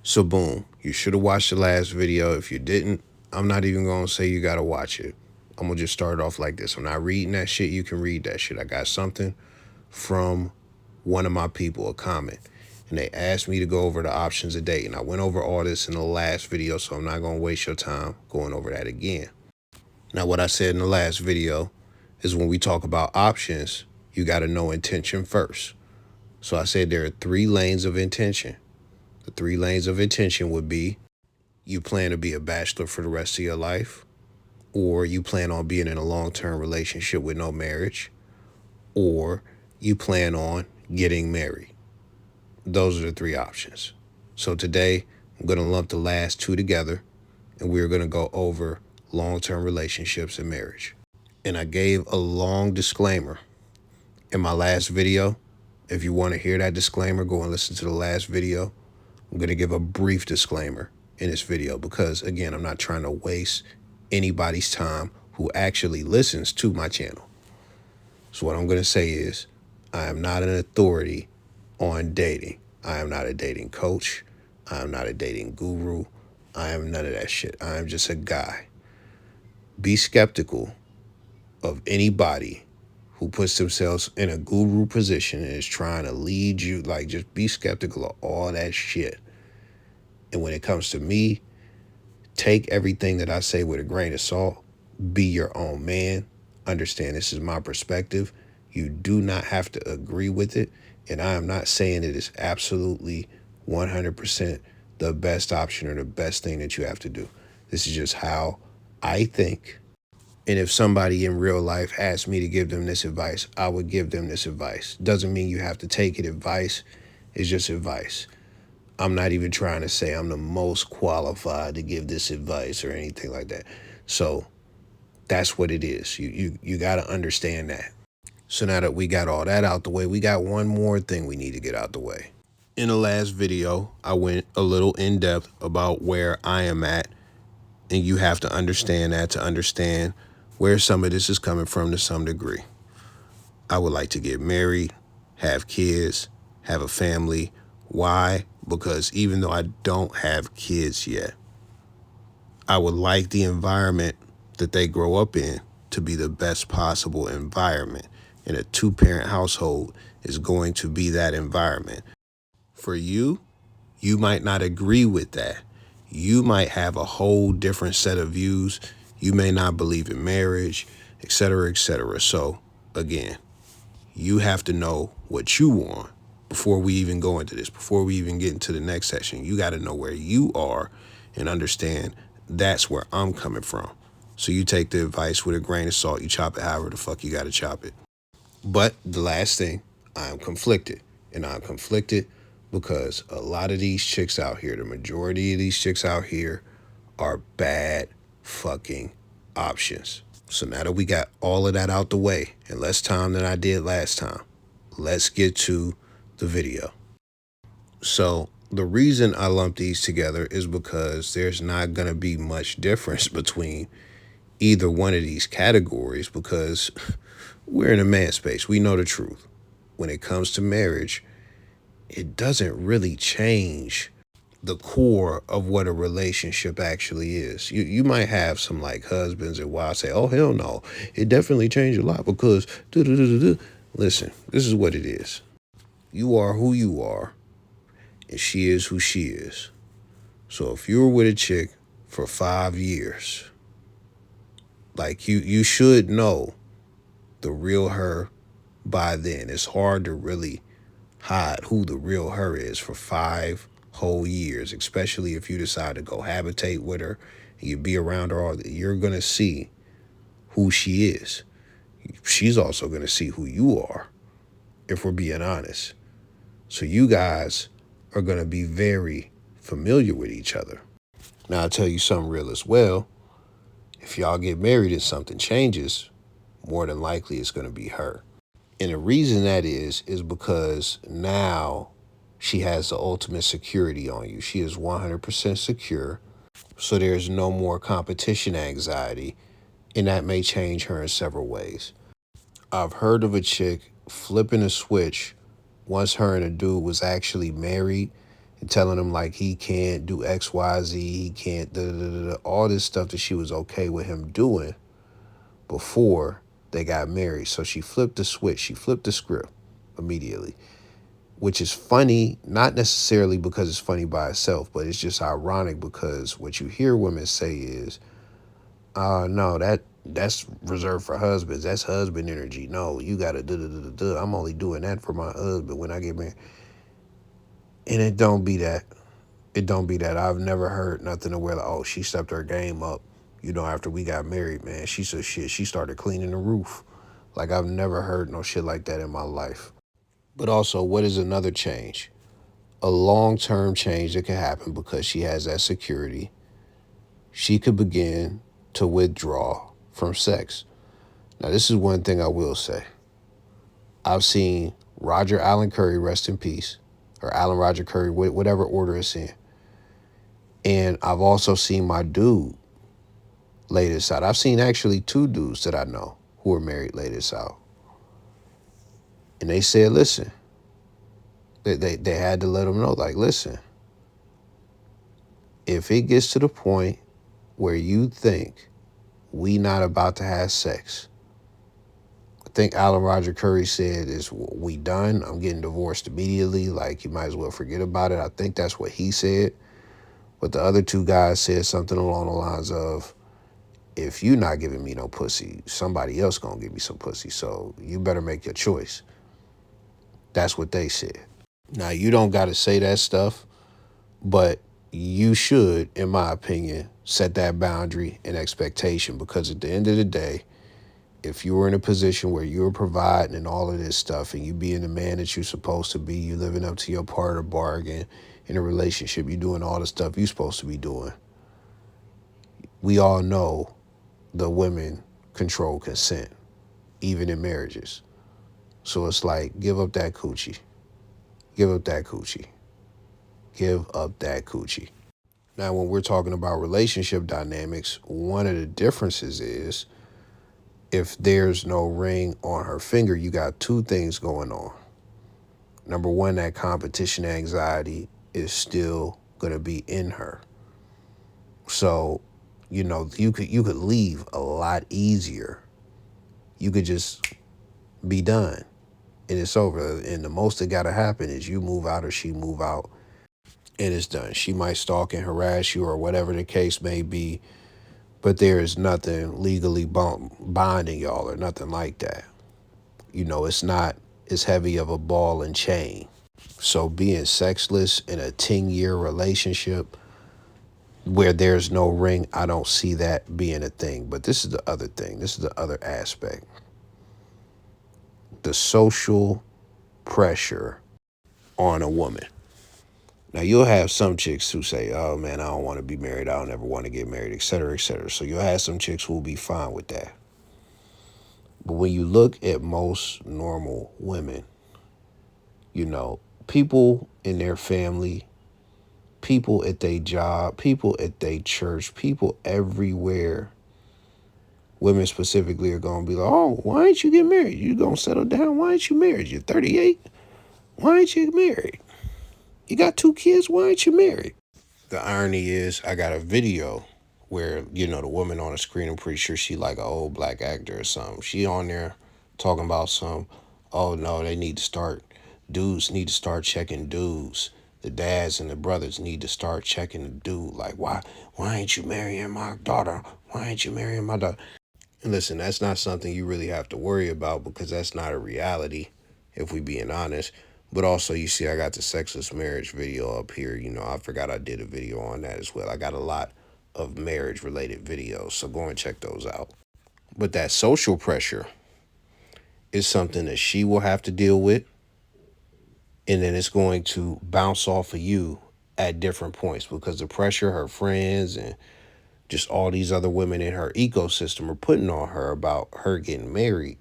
So boom, you should have watched the last video. If you didn't, I'm not even gonna say you gotta watch it. I'm gonna just start off like this. I'm not reading that shit. You can read that shit. I got something from one of my people, a comment, and they asked me to go over the options of dating. I went over all this in the last video, so I'm not gonna waste your time going over that again. Now, what I said in the last video is when we talk about options, you gotta know intention first. So I said there are 3 lanes of intention. The 3 lanes of intention would be you plan to be a bachelor for the rest of your life, or you plan on being in a long-term relationship with no marriage, or you plan on getting married. Those are the 3 options. So today, I'm going to lump the last 2 together, and we're going to go over long-term relationships and marriage. And I gave a long disclaimer in my last video. If you want to hear that disclaimer, go and listen to the last video. I'm going to give a brief disclaimer in this video because, again, I'm not trying to waste anybody's time who actually listens to my channel. So what I'm going to say is I am not an authority on dating. I am not a dating coach. I am not a dating guru. I am none of that shit. I am just a guy. Be skeptical of anybody who puts themselves in a guru position and is trying to lead you. Like, just be skeptical of all that shit. And when it comes to me, take everything that I say with a grain of salt. Be your own man. Understand this is my perspective. You do not have to agree with it. And I am not saying it is absolutely 100% the best option or the best thing that you have to do. This is just how I think. And if somebody in real life asked me to give them this advice, I would give them this advice. Doesn't mean you have to take it. Advice is just advice. I'm not even trying to say I'm the most qualified to give this advice or anything like that. So that's what it is. You got to understand that. So now that we got all that out the way, we got one more thing we need to get out the way. In the last video, I went a little in depth about where I am at, and you have to understand that to understand where some of this is coming from to some degree. I would like to get married, have kids, have a family. Why? Because even though I don't have kids yet, I would like the environment that they grow up in to be the best possible environment. And a 2-parent household is going to be that environment. For you, you might not agree with that. You might have a whole different set of views. You may not believe in marriage, et cetera, et cetera. So again, you have to know what you want before we even go into this, before we even get into the next section. You got to know where you are and understand that's where I'm coming from. So you take the advice with a grain of salt. You chop it however the fuck you got to chop it. But the last thing, I am conflicted. And I'm conflicted because a lot of these chicks out here, the majority of these chicks out here are bad fucking options. So now that we got all of that out the way in less time than I did last time, let's get to the video. So the reason I lump these together is because there's not going to be much difference between either one of these categories because we're in a man space. We know the truth. When it comes to marriage, it doesn't really change the core of what a relationship actually is. You might have some like husbands and wives say, oh, hell no, it definitely changed a lot because listen, this is what it is. You are who you are, and she is who she is. So if you were with a chick for 5 years, like you should know the real her by then. It's hard to really hide who the real her is for 5 whole years, especially if you decide to go habitate with her and you be around her all. You're going to see who she is. She's also going to see who you are, if we're being honest. So you guys are going to be very familiar with each other. Now, I'll tell you something real as well. If y'all get married and something changes, more than likely it's going to be her. And the reason that is because now she has the ultimate security on you. She is 100% secure. So there's no more competition anxiety. And that may change her in several ways. I've heard of a chick flipping a switch once her and a dude was actually married. and telling him like he can't do XYZ, he can't all this stuff that she was okay with him doing before they got married. So she flipped the switch, she flipped the script immediately, which is funny, not necessarily because it's funny by itself, but it's just ironic because what you hear women say is, no, that's reserved for husbands. That's husband energy. No, you gotta I'm only doing that for my husband when I get married. And it don't be that. It don't be that. I've never heard nothing to where like, oh, she stepped her game up. After we got married, man, she said shit. She started cleaning the roof. Like I've never heard no shit like that in my life. But also, what is another change? A long-term change that can happen because she has that security. She could begin to withdraw from sex. Now, this is one thing I will say. I've seen Roger Allen Curry, rest in peace, or Alan Roger Curry, whatever order it's in. And I've also seen my dude lay this out. I've seen actually two dudes that I know who are married lay this out. And they said, listen, they had to let them know, like, listen, if it gets to the point where you think we not about to have sex, I think Alan Roger Curry said, is we done? I'm getting divorced immediately. Like, you might as well forget about it. I think that's what he said. But the other two guys said something along the lines of, if you not giving me no pussy, somebody else gonna give me some pussy. So you better make your choice. That's what they said. Now, you don't got to say that stuff, but you should, in my opinion, set that boundary and expectation, because at the end of the day, if you were in a position where you were providing and all of this stuff and you being the man that you're supposed to be, you living up to your part of the bargain in a relationship, you doing all the stuff you're supposed to be doing, we all know the women control consent, even in marriages. So it's like, give up that coochie. Give up that coochie. Give up that coochie. Now, when we're talking about relationship dynamics, one of the differences is if there's no ring on her finger, you got two things going on. Number one, that competition anxiety is still going to be in her. So, you could leave a lot easier. You could just be done and it's over. And the most that got to happen is you move out or she move out and it's done. She might stalk and harass you or whatever the case may be, but there is nothing legally binding y'all or nothing like that. It's not as heavy of a ball and chain. So being sexless in a 10-year relationship where there's no ring, I don't see that being a thing. But this is the other thing. This is the other aspect. The social pressure on a woman. Now, you'll have some chicks who say, oh, man, I don't want to be married. I don't ever want to get married, et cetera, et cetera. So you'll have some chicks who will be fine with that. But when you look at most normal women, people in their family, people at their job, people at their church, people everywhere, women specifically are going to be like, oh, why ain't you get married? You going to settle down? Why ain't you married? You're 38. Why ain't you married? You got 2 kids. Why ain't you married? The irony is I got a video where, the woman on the screen, I'm pretty sure she like an old black actor or something. She on there talking about oh no, dudes need to start checking dudes. The dads and the brothers need to start checking the dude. Like, why ain't you marrying my daughter? Why ain't you marrying my daughter? And listen, that's not something you really have to worry about because that's not a reality, if we being honest. But also, you see, I got the sexless marriage video up here. I forgot I did a video on that as well. I got a lot of marriage-related videos, so go and check those out. But that social pressure is something that she will have to deal with, and then it's going to bounce off of you at different points because the pressure her friends and just all these other women in her ecosystem are putting on her about her getting married,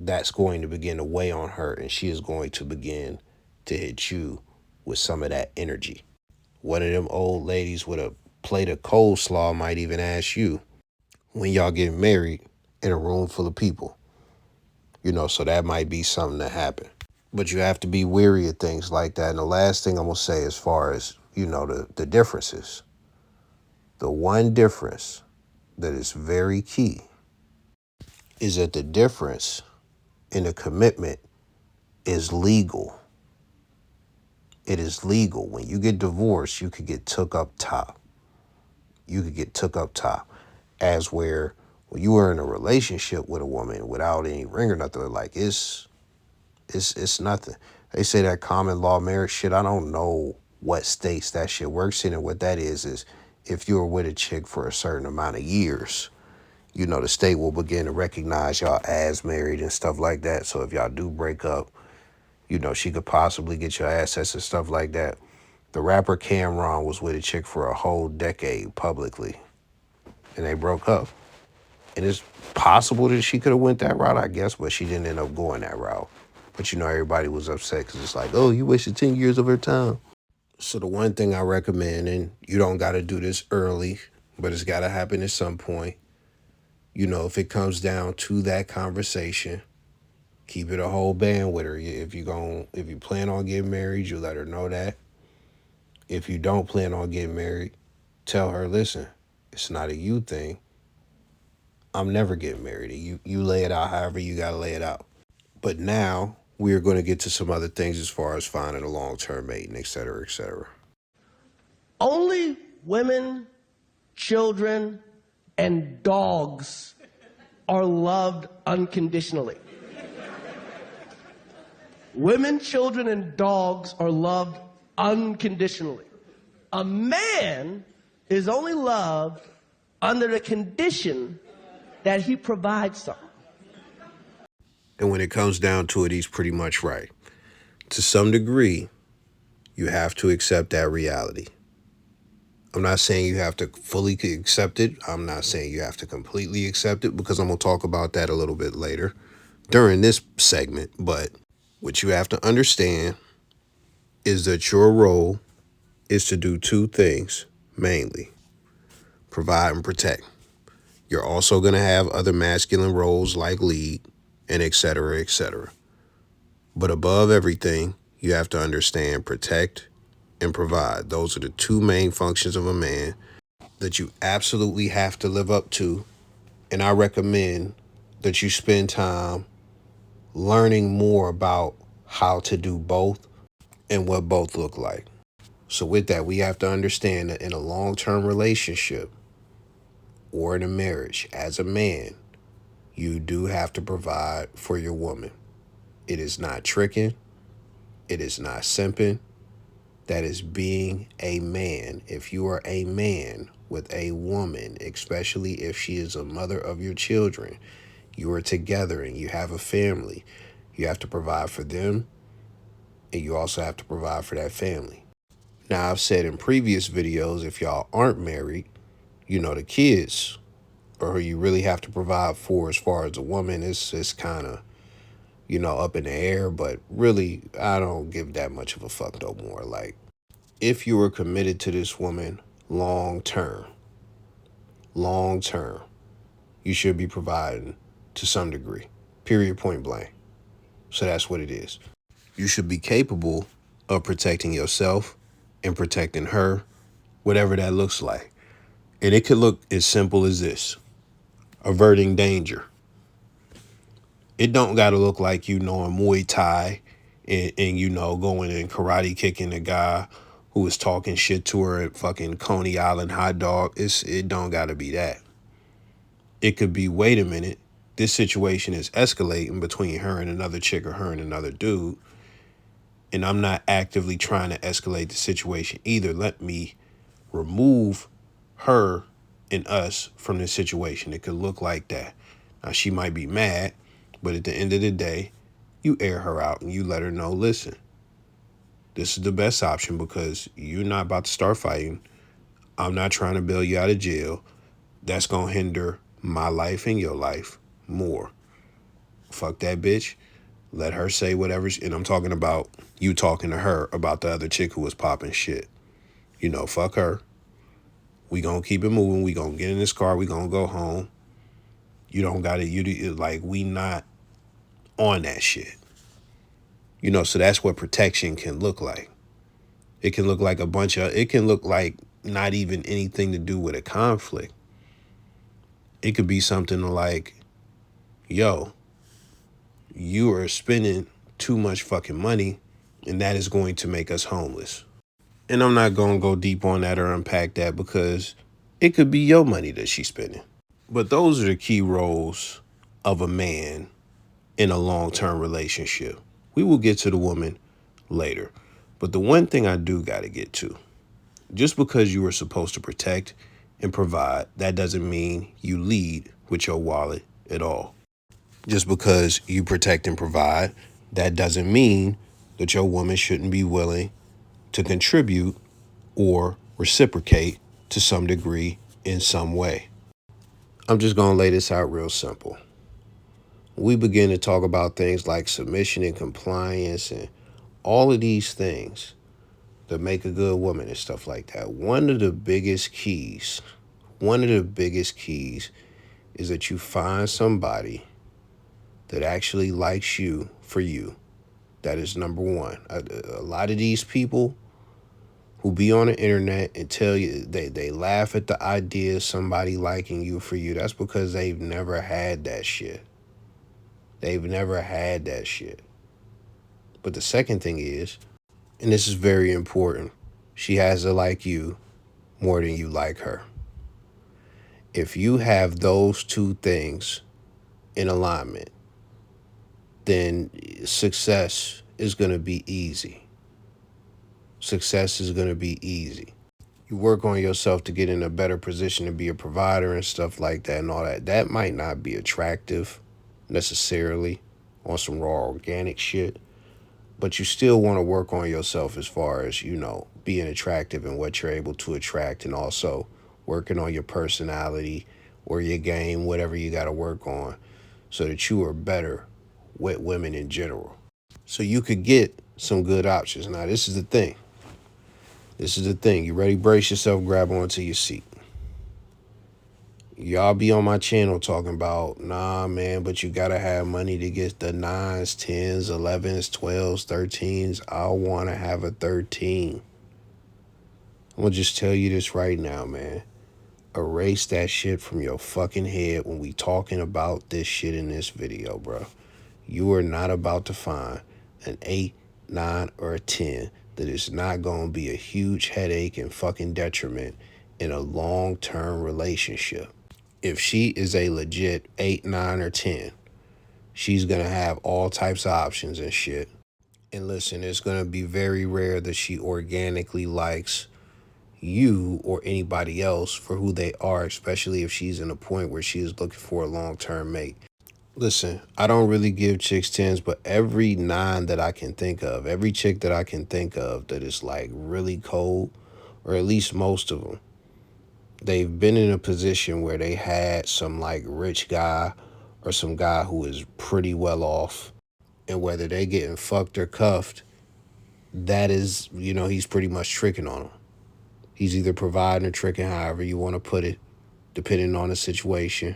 that's going to begin to weigh on her, and she is going to begin to hit you with some of that energy. One of them old ladies with a plate of coleslaw might even ask you when y'all get married in a room full of people, so that might be something that happen. But you have to be weary of things like that. And the last thing I'm going to say, as far as, the differences, the one difference that is very key is that the difference in the commitment is legal. It is legal. When you get divorced, you could get took up top. You could get took up top. As where when you were in a relationship with a woman without any ring or nothing, like it's nothing. They say that common law marriage shit. I don't know what states that shit works in, and what that is if you were with a chick for a certain amount of years, the state will begin to recognize y'all as married and stuff like that. So if y'all do break up, she could possibly get your assets and stuff like that. The rapper Cam'ron was with a chick for a whole decade publicly, and they broke up. And it's possible that she could have went that route, I guess, but she didn't end up going that route. But everybody was upset because it's like, oh, you wasted 10 years of her time. So the one thing I recommend, and you don't got to do this early, but it's got to happen at some point. If it comes down to that conversation, keep it a whole band with her. If you plan on getting married, you let her know that. If you don't plan on getting married, tell her, listen, it's not a you thing. I'm never getting married. You lay it out however you got to lay it out. But now we are going to get to some other things as far as finding a long-term mate and et cetera, et cetera. Only women, children, and dogs are loved unconditionally. Women, children, and dogs are loved unconditionally. A man is only loved under the condition that he provides something. And when it comes down to it, he's pretty much right. To some degree, you have to accept that reality. I'm not saying you have to fully accept it. I'm not saying you have to completely accept it, because I'm going to talk about that a little bit later during this segment. But what you have to understand is that your role is to do two things, mainly: provide and protect. You're also going to have other masculine roles like lead and et cetera, et cetera. But above everything, you have to understand protect and provide. Those are the two main functions of a man that you absolutely have to live up to. And I recommend that you spend time learning more about how to do both and what both look like. So with that, we have to understand that in a long-term relationship or in a marriage, as a man, you do have to provide for your woman. It is not tricking. It is not simping. That is being a man. If you are a man with a woman, especially if she is a mother of your children, you are together and you have a family, you have to provide for them, and you also have to provide for that family. Now, I've said in previous videos, if y'all aren't married, the kids or who you really have to provide for as far as a woman, it's kind of, up in the air. But really, I don't give that much of a fuck no more. Like, if you were committed to this woman long term, you should be providing to some degree, period, point blank. So that's what it is. You should be capable of protecting yourself and protecting her, whatever that looks like. And it could look as simple as this: averting danger. It don't got to look like knowing Muay Thai and going and karate kicking a guy who was talking shit to her at fucking Coney Island hot dog. It don't got to be that. It could be, wait a minute, this situation is escalating between her and another chick or her and another dude, and I'm not actively trying to escalate the situation either. Let me remove her and us from this situation. It could look like that. Now, she might be mad, but at the end of the day, you air her out and you let her know, listen, this is the best option because you're not about to start fighting. I'm not trying to bail you out of jail. That's going to hinder my life and your life more. Fuck that bitch. Let her say whatever. And I'm talking about you talking to her about the other chick who was popping shit. Fuck her. We going to keep it moving. We going to get in this car. We going to go home. You don't got it. We not on that shit. So that's what protection can look like. It can look like it can look like not even anything to do with a conflict. It could be something like, yo, you are spending too much fucking money and that is going to make us homeless. And I'm not going to go deep on that or unpack that because it could be your money that she's spending. But those are the key roles of a man in a long-term relationship. We will get to the woman later. But the one thing I do got to get to, just because you are supposed to protect and provide, that doesn't mean you lead with your wallet at all. Just because you protect and provide, that doesn't mean that your woman shouldn't be willing to contribute or reciprocate to some degree in some way. I'm just going to lay this out real simple. We begin to talk about things like submission and compliance and all of these things that make a good woman and stuff like that. One of the biggest keys is that you find somebody that actually likes you for you. That is number one. A lot of these people who be on the internet and tell you they laugh at the idea of somebody liking you for you. That's because they've never had that shit. They've never had that shit. But the second thing is, and this is very important, she has to like you more than you like her. If you have those two things in alignment, then success is going to be easy. Success is going to be easy. You work on yourself to get in a better position to be a provider and stuff like that and all that. That might not be attractive necessarily on some raw organic shit, but you still want to work on yourself as far as, being attractive and what you're able to attract, and also working on your personality or your game, whatever you got to work on, so that you are better with women in general. So you could get some good options. Now, this is the thing. You ready? Brace yourself, grab onto your seat. Y'all be on my channel talking about, nah, man, but you gotta have money to get the 9s, 10s, 11s, 12s, 13s. I want to have a 13. I'm gonna just tell you this right now, man. Erase that shit from your fucking head when we talking about this shit in this video, bro. You are not about to find an 8, 9, or a 10 that is not gonna be a huge headache and fucking detriment in a long-term relationship. If she is a legit 8, 9, or 10, she's going to have all types of options and shit. And listen, it's going to be very rare that she organically likes you or anybody else for who they are, especially if she's in a point where she is looking for a long-term mate. Listen, I don't really give chicks 10s, but every 9 that I can think of, every chick that I can think of that is like really cold, or at least most of them, they've been in a position where they had some like rich guy or some guy who is pretty well off, and whether they getting fucked or cuffed, that is, he's pretty much tricking on them. He's either providing or tricking, however you want to put it, depending on the situation.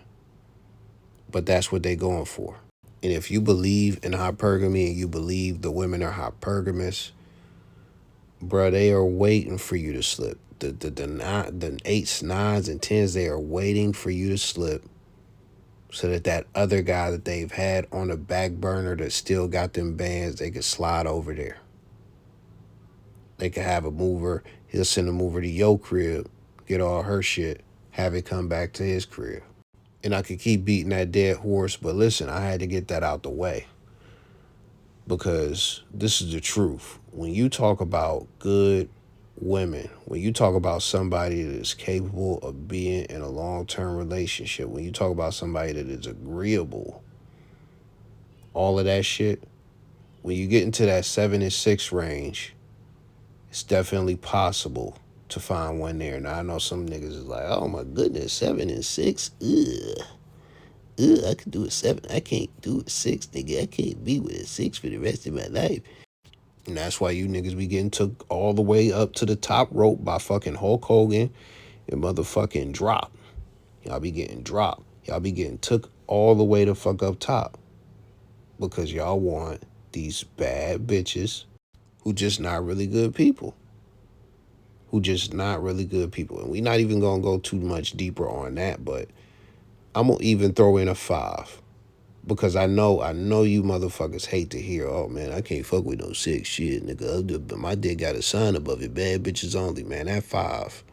But that's what they going for. And if you believe in hypergamy and you believe the women are hypergamous, bruh, they are waiting for you to slip. The 8s, 9s, and 10s, they are waiting for you to slip so that other guy that they've had on the back burner that still got them bands, they could slide over there. They could have a mover. He'll send a mover to your crib, get all her shit, have it come back to his crib. And I could keep beating that dead horse, but listen, I had to get that out the way. Because this is the truth. When you talk about good women, when you talk about somebody that is capable of being in a long-term relationship, when you talk about somebody that is agreeable, all of that shit, when you get into that 7 and 6 range, it's definitely possible to find one there. Now, I know some niggas is like, oh my goodness, 7 and 6, ugh. I could do a 7. I can't do a 6, nigga. I can't be with a 6 for the rest of my life. And that's why you niggas be getting took all the way up to the top rope by fucking Hulk Hogan and motherfucking Drop. Y'all be getting dropped. Y'all be getting took all the way to fuck up top because y'all want these bad bitches who just not really good people. Who just not really good people. And we not even gonna go too much deeper on that, but I'm gonna even throw in a 5. Because I know you motherfuckers hate to hear, oh man, I can't fuck with no sex shit, nigga. But my dick got a sign above it, bad bitches only, man. That 5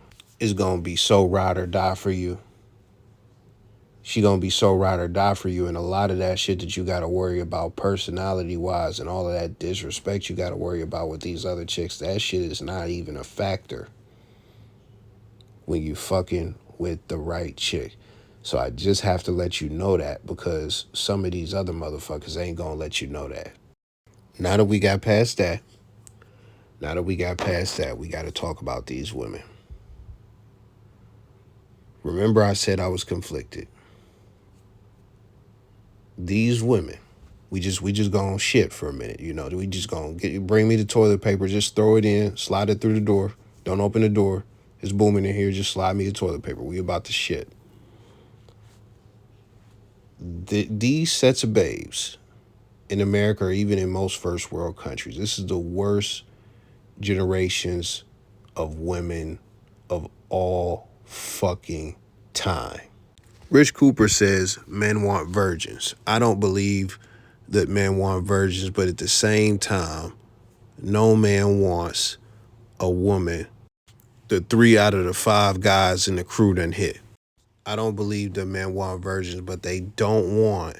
is gonna be so ride or die for you. She gonna be so ride or die for you, and a lot of that shit that you gotta worry about personality wise and all of that disrespect you gotta worry about with these other chicks, that shit is not even a factor when you fucking with the right chick. So I just have to let you know that, because some of these other motherfuckers ain't gonna let you know that. Now that we got past that, we gotta talk about these women. Remember I said I was conflicted. These women, we just gonna shit for a minute, you know. We just gonna bring me the toilet paper, just throw it in, slide it through the door. Don't open the door. It's booming in here, just slide me the toilet paper. We about to shit. These sets of babes in America, or even in most first world countries, this is the worst generations of women of all fucking time. Rich Cooper says men want virgins. I don't believe that men want virgins, but at the same time, no man wants a woman that 3 out of the 5 guys in the crew done hit. I don't believe that men want virgins, but they don't want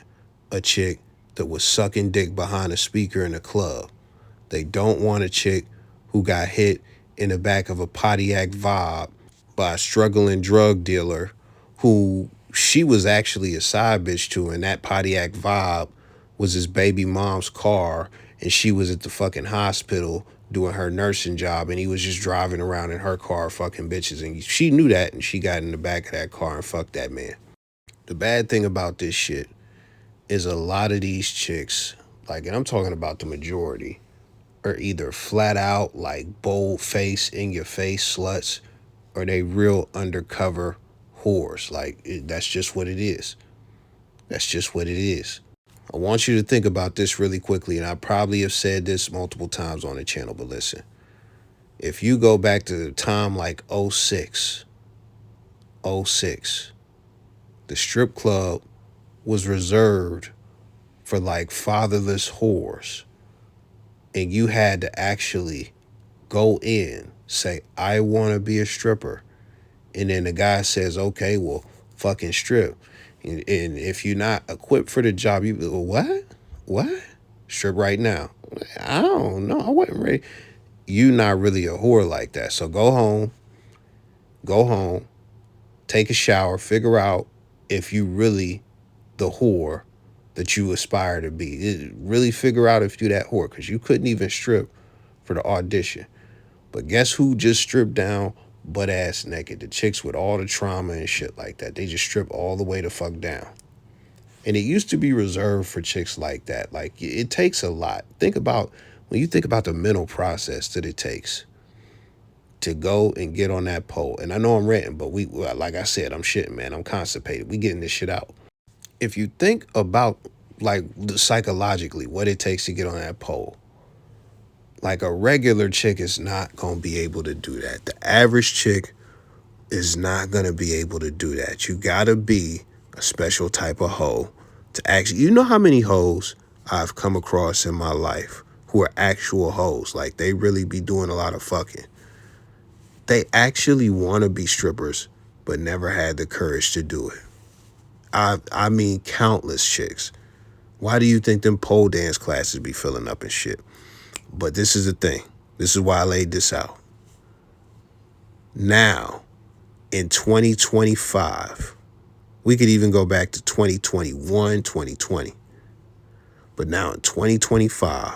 a chick that was sucking dick behind a speaker in a club. They don't want a chick who got hit in the back of a Pontiac Vibe by a struggling drug dealer who she was actually a side bitch to, and that Pontiac Vibe was his baby mom's car, and she was at the fucking hospital doing her nursing job, and he was just driving around in her car fucking bitches, and she knew that, and she got in the back of that car and fucked that man. The bad thing about this shit is a lot of these chicks, like, and I'm talking about the majority, are either flat out like bold face, in your face sluts, or they real undercover whores. Like, that's just what it is. That's just what it is. I want you to think about this really quickly, and I probably have said this multiple times on the channel, but listen. If you go back to the time like 06, the strip club was reserved for like fatherless whores. And you had to actually go in, say, I want to be a stripper. And then the guy says, okay, well, fucking strip. And if you're not equipped for the job, you go, what? What? Strip right now. I don't know. I wasn't ready. You not really a whore like that. So go home, take a shower, figure out if you really the whore that you aspire to be. Really figure out if you that whore, because you couldn't even strip for the audition. But guess who just stripped down butt ass naked? The chicks with all the trauma and shit like that. They just strip all the way the fuck down. And it used to be reserved for chicks like that. Like, it takes a lot. When you think about the mental process that it takes to go and get on that pole. And I know I'm ranting, but like I said, I'm shitting, man. I'm constipated. We getting this shit out. If you think about, like, psychologically what it takes to get on that pole, like, a regular chick is not going to be able to do that. The average chick is not going to be able to do that. You got to be a special type of hoe to actually, you know how many hoes I've come across in my life who are actual hoes. Like, they really be doing a lot of fucking. They actually want to be strippers, but never had the courage to do it. I mean, countless chicks. Why do you think them pole dance classes be filling up and shit? But this is the thing. This is why I laid this out. Now, in 2025, we could even go back to 2021, 2020. But now in 2025,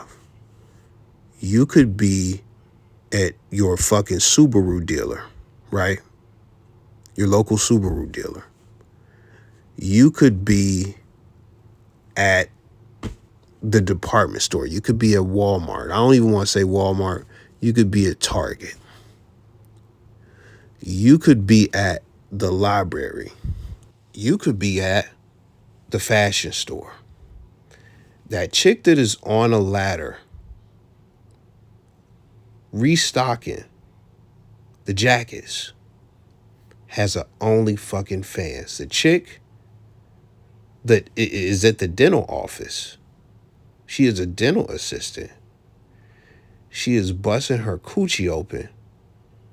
you could be at your fucking Subaru dealer, right? Your local Subaru dealer. You could be at the department store. You could be at Walmart. I don't even want to say Walmart. You could be at Target. You could be at the library. You could be at the fashion store. That chick that is on a ladder restocking the jackets has a only fucking fans. The chick that is at the dental office, she is a dental assistant. She is busting her coochie open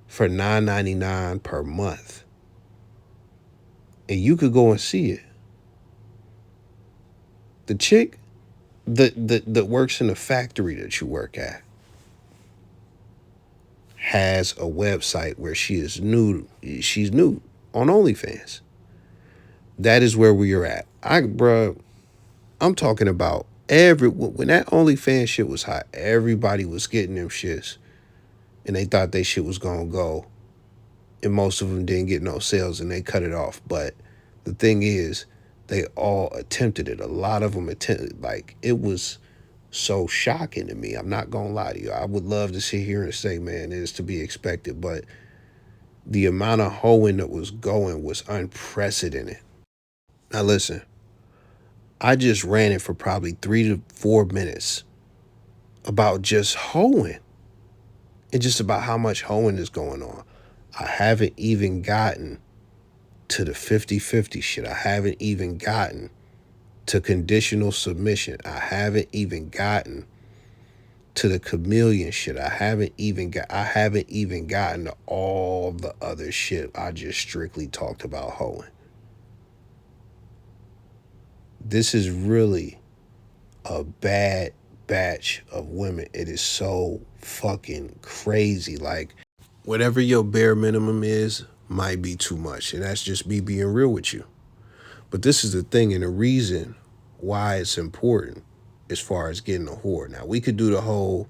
for $9.99 per month. And you could go and see it. The chick that works in the factory that you work at has a website where she is nude. She's nude on OnlyFans. That is where we are at. I'm talking about when that OnlyFans shit was hot, everybody was getting them shits. And they thought they shit was gonna go. And most of them didn't get no sales and they cut it off. But the thing is, they all attempted it. A lot of them attempted. Like, it was so shocking to me. I'm not gonna lie to you. I would love to sit here and say, man, it is to be expected. But the amount of hoeing that was going was unprecedented. Now listen, I just ran it for probably 3 to 4 minutes about just hoeing and just about how much hoeing is going on. I haven't even gotten to the 50-50 shit. I haven't even gotten to conditional submission. I haven't even gotten to the chameleon shit. I haven't even gotten to all the other shit. I just strictly talked about hoeing. This is really a bad batch of women. It is so fucking crazy. Like, whatever your bare minimum is might be too much. And that's just me being real with you. But this is the thing and the reason why it's important as far as getting a whore. Now, we could do the whole,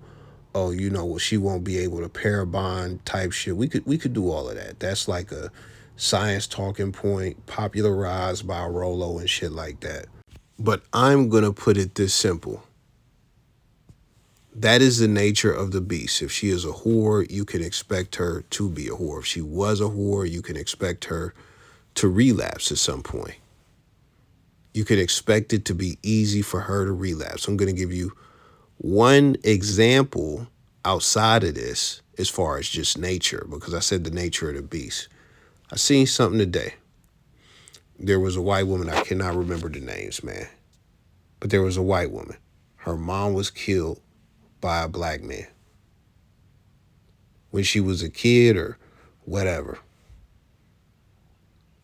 oh, you know, well, she won't be able to pair bond type shit. We could do all of that. That's like a science talking point popularized by Rollo and shit like that. But I'm going to put it this simple. That is the nature of the beast. If she is a whore, you can expect her to be a whore. If she was a whore, you can expect her to relapse at some point. You can expect it to be easy for her to relapse. I'm going to give you one example outside of this as far as just nature, because I said the nature of the beast. I seen something today. There was a white woman. I cannot remember the names, man. But there was a white woman. Her mom was killed by a black man when she was a kid or whatever.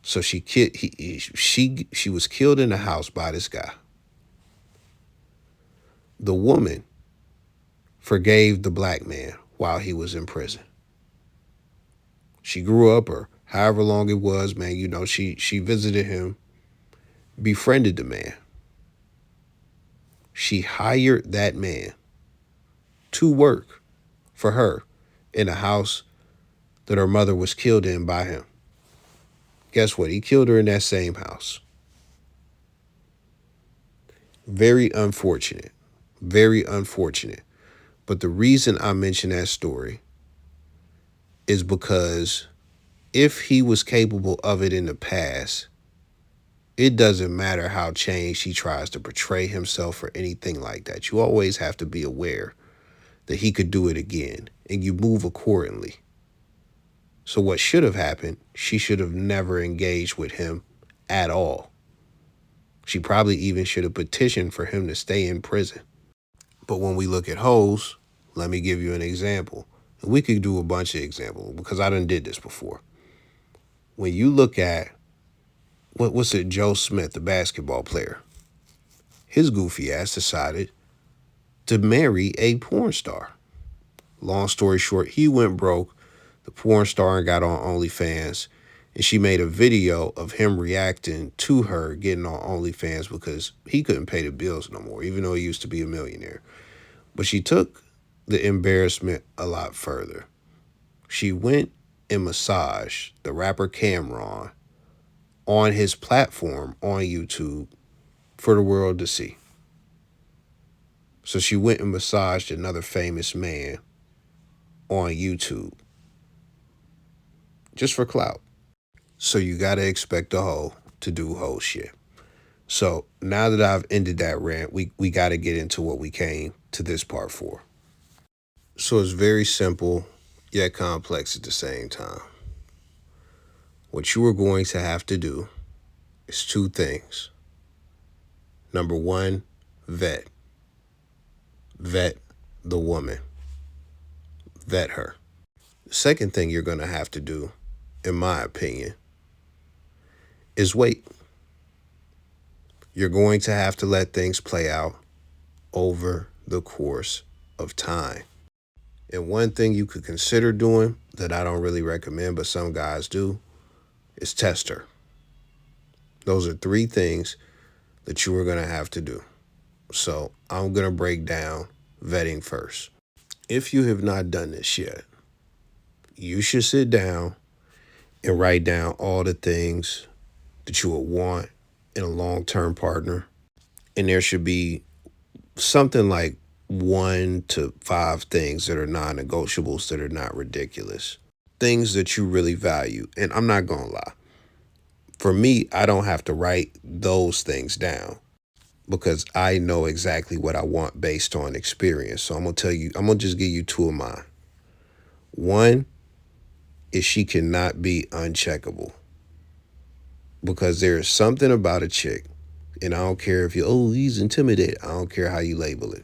So she was killed in the house by this guy. The woman forgave the black man while he was in prison. She grew up, or however long it was, man, you know, she visited him, befriended the man. She hired that man to work for her in a house that her mother was killed in by him. Guess what? He killed her in that same house. Very unfortunate. Very unfortunate. But the reason I mention that story is because if he was capable of it in the past, it doesn't matter how changed he tries to portray himself or anything like that. You always have to be aware that he could do it again, and you move accordingly. So what should have happened, she should have never engaged with him at all. She probably even should have petitioned for him to stay in prison. But when we look at hoes, let me give you an example. And we could do a bunch of examples because I done did this before. When you look at, what's it, Joe Smith, the basketball player, his goofy ass decided to marry a porn star. Long story short, he went broke. The porn star and got on OnlyFans. And she made a video of him reacting to her getting on OnlyFans because he couldn't pay the bills no more, even though he used to be a millionaire. But she took the embarrassment a lot further. She went and massaged the rapper Cameron on his platform on YouTube for the world to see. So she went and massaged another famous man on YouTube just for clout. So you got to expect a hoe to do hoe shit. So now that I've ended that rant, we got to get into what we came to this part for. So it's very simple, yet complex at the same time. What you are going to have to do is two things. Number one, vet. Vet the woman. Vet her. The second thing you're going to have to do, in my opinion, is wait. You're going to have to let things play out over the course of time. And one thing you could consider doing that I don't really recommend, but some guys do, is test her. Those are three things that you are going to have to do. So I'm going to break down vetting first. If you have not done this yet, you should sit down and write down all the things that you would want in a long-term partner. And there should be something like 1 to 5 things that are non-negotiables, that are not ridiculous. Things that you really value. And I'm not going to lie. For me, I don't have to write those things down because I know exactly what I want based on experience. So I'm going to just give you two of mine. One is she cannot be uncheckable, because there is something about a chick, and I don't care if he's intimidated. I don't care how you label it.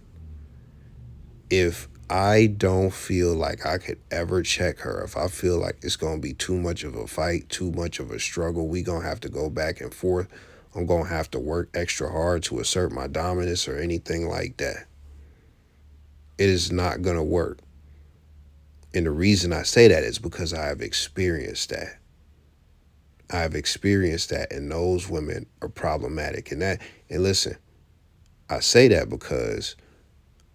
If I don't feel like I could ever check her, if I feel like it's going to be too much of a fight, too much of a struggle, we going to have to go back and forth, I'm going to have to work extra hard to assert my dominance or anything like that, it is not going to work. And the reason I say that is because I have experienced that. I've experienced that, and those women are problematic. And listen, I say that because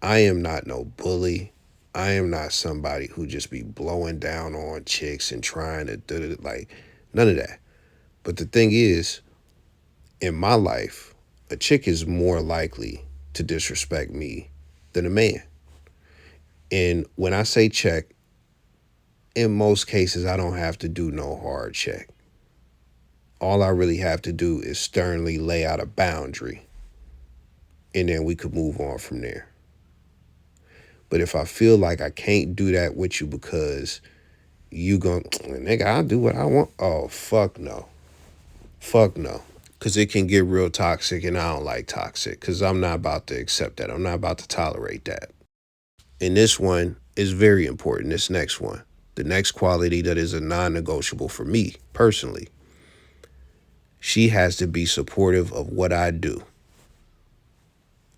I am not no bully. I am not somebody who just be blowing down on chicks and trying to do it, like, none of that. But the thing is, in my life, a chick is more likely to disrespect me than a man. And when I say check, in most cases, I don't have to do no hard check. All I really have to do is sternly lay out a boundary, and then we could move on from there. But if I feel like I can't do that with you because you nigga, I'll do what I want. Oh, fuck no. Fuck no. Because it can get real toxic, and I don't like toxic, because I'm not about to accept that. I'm not about to tolerate that. And this one is very important, this next one. The next quality that is a non-negotiable for me, personally. She has to be supportive of what I do.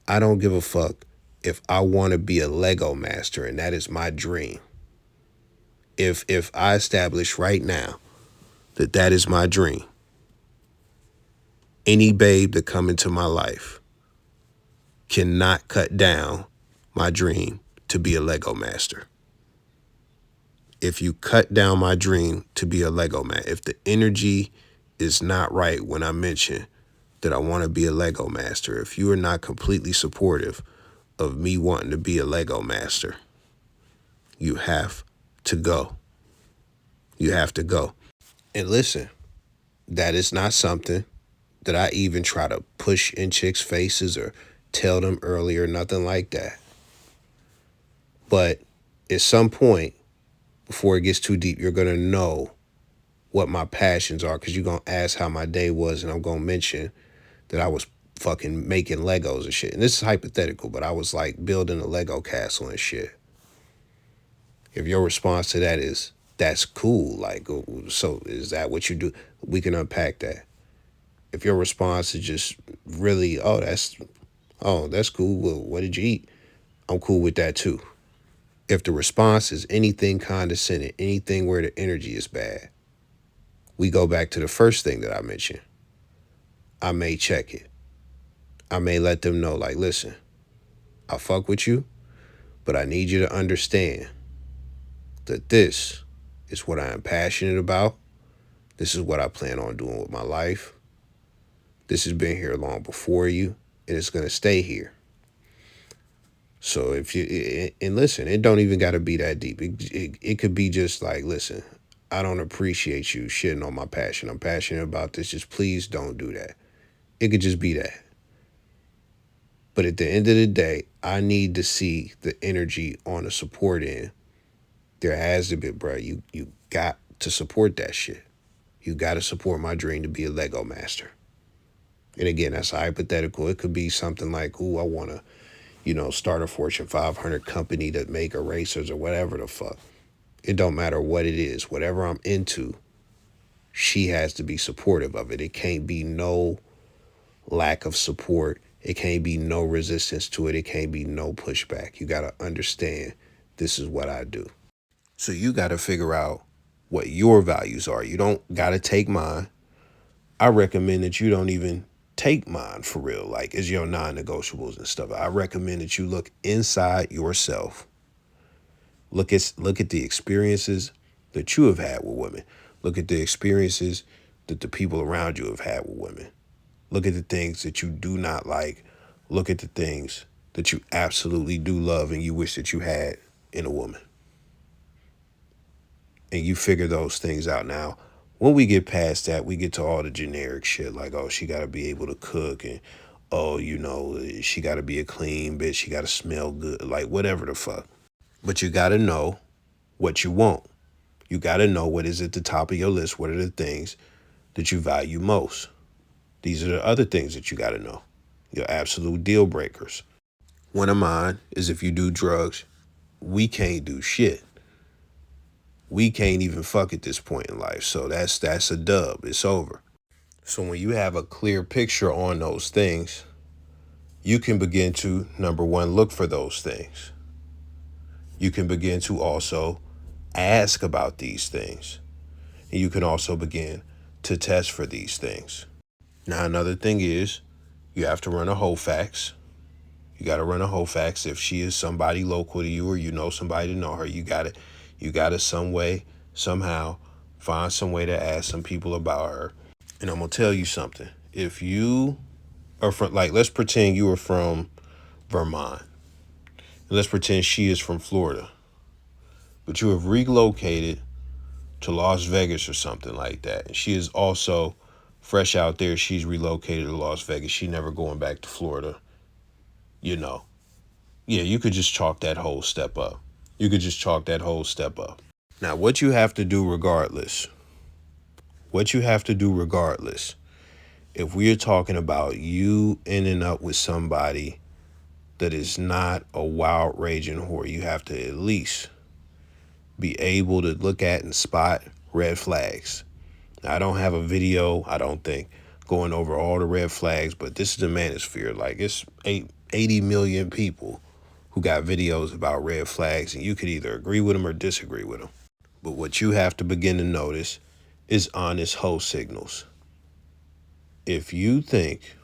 I don't give a fuck if I want to be a Lego master, and that is my dream. If I establish right now that is my dream, any babe that come into my life cannot cut down my dream to be a Lego master. If you cut down my dream to be a Lego man, if the energy is not right when I mention that I want to be a Lego master, if you are not completely supportive of me wanting to be a Lego master, you have to go. You have to go. And listen, that is not something that I even try to push in chicks' faces or tell them earlier, nothing like that. But at some point, before it gets too deep, you're going to know what my passions are, because you're going to ask how my day was, and I'm going to mention that I was fucking making Legos and shit. And this is hypothetical, but I was like building a Lego castle and shit. If your response to that is, that's cool, like, so is that what you do? We can unpack that. If your response is just really, that's cool, well, what did you eat? I'm cool with that too. If the response is anything condescending, anything where the energy is bad, we go back to the first thing that I mentioned. I may check it. I may let them know, like, listen, I fuck with you, but I need you to understand that this is what I am passionate about. This is what I plan on doing with my life. This has been here long before you, and it's going to stay here. So if you, and listen, it don't even got to be that deep. It could be just like, listen, I don't appreciate you shitting on my passion. I'm passionate about this. Just please don't do that. It could just be that. But at the end of the day, I need to see the energy on the support end. There has to be, bro. You got to support that shit. You got to support my dream to be a Lego master. And again, that's hypothetical. It could be something like, ooh, I want to, start a Fortune 500 company that make erasers or whatever the fuck. It don't matter what it is. Whatever I'm into, she has to be supportive of it. It can't be no lack of support. It can't be no resistance to it. It can't be no pushback. You got to understand this is what I do. So you got to figure out what your values are. You don't got to take mine. I recommend that you don't even take mine for real, like as your non-negotiables and stuff. I recommend that you look inside yourself. Look at the experiences that you have had with women. Look at the experiences that the people around you have had with women. Look at the things that you do not like. Look at the things that you absolutely do love and you wish that you had in a woman. And you figure those things out. Now, when we get past that, we get to all the generic shit like, oh, she got to be able to cook and, oh, she got to be a clean bitch. She got to smell good, like whatever the fuck. But you got to know what you want. You got to know what is at the top of your list. What are the things that you value most? These are the other things that you got to know. Your absolute deal breakers. One of mine is if you do drugs, we can't do shit. We can't even fuck at this point in life. So that's a dub. It's over. So when you have a clear picture on those things, you can begin to, number one, look for those things. You can begin to also ask about these things. And you can also begin to test for these things. Now, another thing is you have to run a whole facts. You got to run a whole facts. If she is somebody local to you or you know somebody to know her, you got to some way, somehow find some way to ask some people about her. And I'm going to tell you something. If you are from, like, let's pretend you are from Vermont. And let's pretend she is from Florida. But you have relocated to Las Vegas or something like that. And she is also fresh out there. She's relocated to Las Vegas. She never going back to Florida. Yeah, you could just chalk that whole step up. Now, what you have to do regardless, if we are talking about you ending up with somebody that is not a wild raging whore, you have to at least be able to look at and spot red flags. Now, I don't have a video, I don't think, going over all the red flags, but this is the manosphere. Like, it's 80 million people who got videos about red flags, and you could either agree with them or disagree with them. But what you have to begin to notice is honest hoe signals. If you think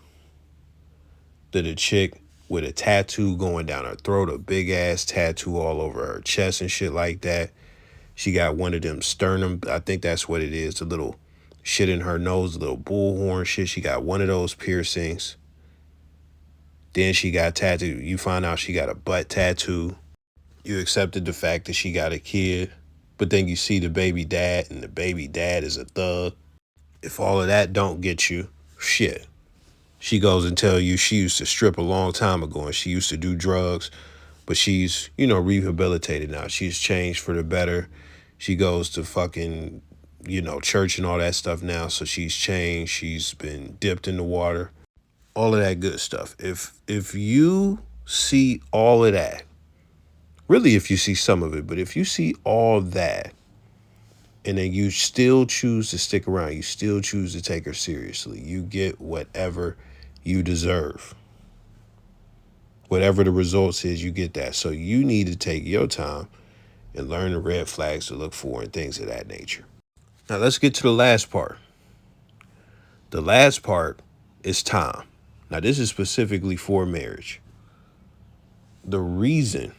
that a chick with a tattoo going down her throat, a big ass tattoo all over her chest and shit like that, she got one of them sternum, I think that's what it is, the little shit in her nose, the little bullhorn shit. She got one of those piercings. Then she got tattooed. You find out she got a butt tattoo. You accepted the fact that she got a kid, but then you see the baby dad, and the baby dad is a thug. If all of that don't get you, shit. She goes and tell you she used to strip a long time ago and she used to do drugs, but she's, rehabilitated now. She's changed for the better. She goes to fucking, church and all that stuff now. So she's changed. She's been dipped in the water. All of that good stuff. If you see all of that, really if you see some of it, but if you see all that, and then you still choose to stick around, you still choose to take her seriously, you get whatever you deserve. Whatever the results is, you get that. So you need to take your time and learn the red flags to look for and things of that nature. Now let's get to the last part. The last part is time. Now this is specifically for marriage. The reason